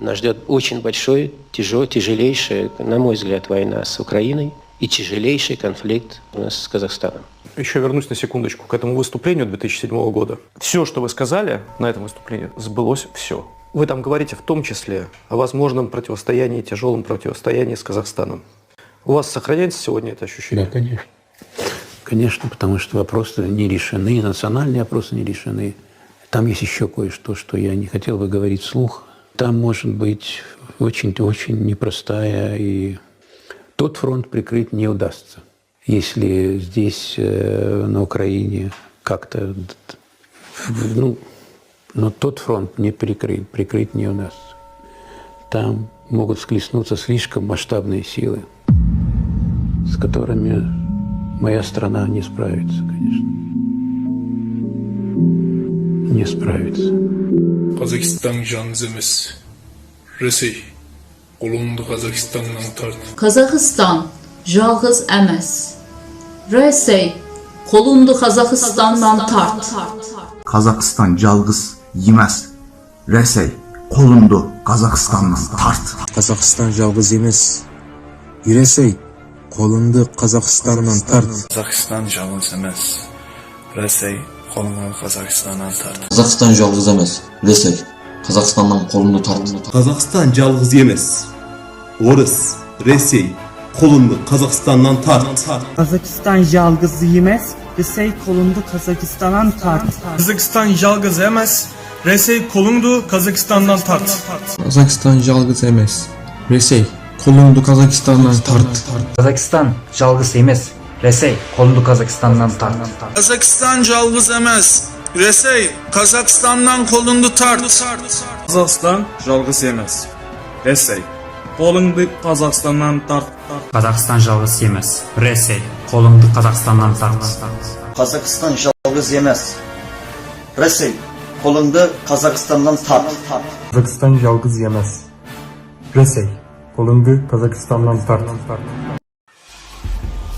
Нас ждет очень большой, тяжелейшая, на мой взгляд, война с Украиной и тяжелейший конфликт у нас с Казахстаном. Еще вернусь на секундочку к этому выступлению 2007 года. Все, что вы сказали на этом выступлении, сбылось все. Вы там говорите в том числе о возможном противостоянии, тяжелом противостоянии с Казахстаном. У вас сохраняется сегодня это ощущение? Да, конечно. Конечно, потому что вопросы не решены, национальные вопросы не решены. Там есть еще кое-что, что я не хотел бы говорить вслух. Там может быть очень непростая, и тот фронт прикрыть не удастся. Если здесь, на Украине, как-то, но тот фронт не прикрыть не удастся. Там могут схлестнуться слишком масштабные силы, с которыми моя страна не справится, конечно. Не справится. Казахстан жалғыз емес. Ресей қолыңды Қазақстаннан тарт. Казахстан жалғыз емес. Ресей қолыңды Қазақстаннан тарт. Казахстан жалғыз емес. Ресей қолыңды Қазақстаннан тарт. Казахстан жалғыз емес. Ресей қолыңды Қазақстаннан тарт. Қазақстан жалғыз емес. Ресей қолыңды Қазақстаннан тарт. Қазақстан жалғыз емес. Ресей Қазақстаннан қолыңды тарт. Қазақстан жалғыз емес. Орыс, Ресей қолыңды Қазақстаннан тарт. Казахстан жалғыз емес. Ресей қолыңды Қазақстаннан тарт. Казахстан жалғыз емес. Ресей қолыңды Қазақстаннан тарт. Казахстан жалғыз емес. Ресей қолыңды Қазақстаннан тарт. Казахстан жалғыз емес. Ресей қолыңды Қазақстаннан тарт. Казахстан жалғыз емес. Ресей Қазақстаннан қолыңды тарт. Қазақстан жалғыз емес. Ресей қолыңды Қазақстаннан тарт. Қазақстан жалғыз емес. Ресей қолыңды Қазақстаннан тарт. Қазақстан жалғыз емес. Ресей қолыңды Қазақстаннан тарт. Казахстан жалғыз емес. Ресей қолыңды Казахстаннан тарт.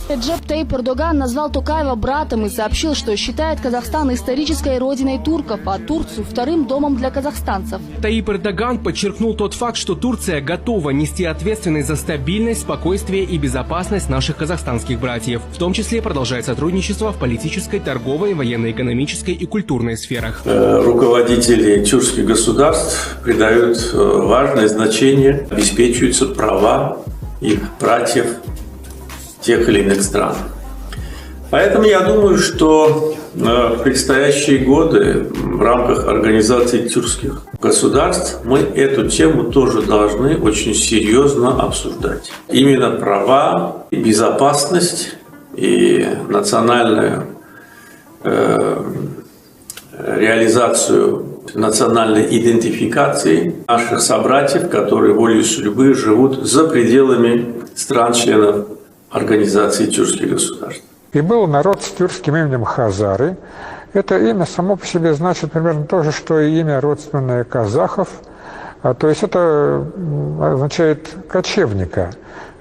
Реджеп Тайип Эрдоган назвал Токаева братом и сообщил, что считает Казахстан исторической родиной турков, а Турцию вторым домом для казахстанцев. Тайип Эрдоган подчеркнул тот факт, что Турция готова нести ответственность за стабильность, спокойствие и безопасность наших казахстанских братьев, в том числе продолжает сотрудничество в политической, торговой, военно-экономической и культурной сферах. Руководители тюркских государств придают важное значение, обеспечиваются права их братьев тех или иных стран. Поэтому я думаю, что в предстоящие годы в рамках организации тюркских государств мы эту тему тоже должны очень серьезно обсуждать. Именно права, и безопасность и национальную реализацию национальной идентификации наших собратьев, которые волею судьбы живут за пределами стран-членов Организации тюркских государств. И был народ с тюркским именем Хазары. Это имя само по себе значит примерно то же, что и имя родственное казахов. То есть это означает кочевника,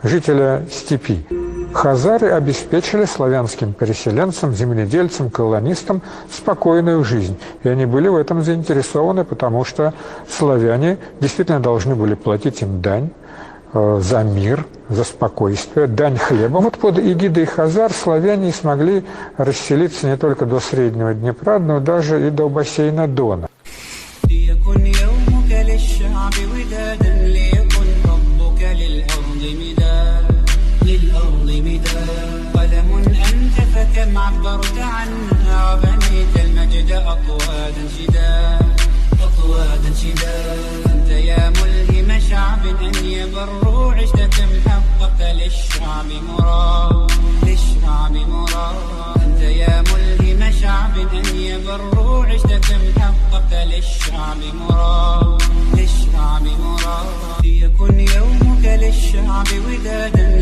жителя степи. Хазары обеспечили славянским переселенцам, земледельцам, колонистам спокойную жизнь. И они были в этом заинтересованы, потому что славяне действительно должны были платить им дань за мир, за спокойствие, дань хлебом. Вот под эгидой хазар славяне смогли расселиться не только до Среднего Днепра, но даже и до бассейна Дона. شعب أن يبروا عشتك محقق للشعب مراد للشعب مراد أنت يا ملهم شعب أن يبروا عشتك محقق للشعب مراد للشعب مراد ليكن يومك للشعب ودادا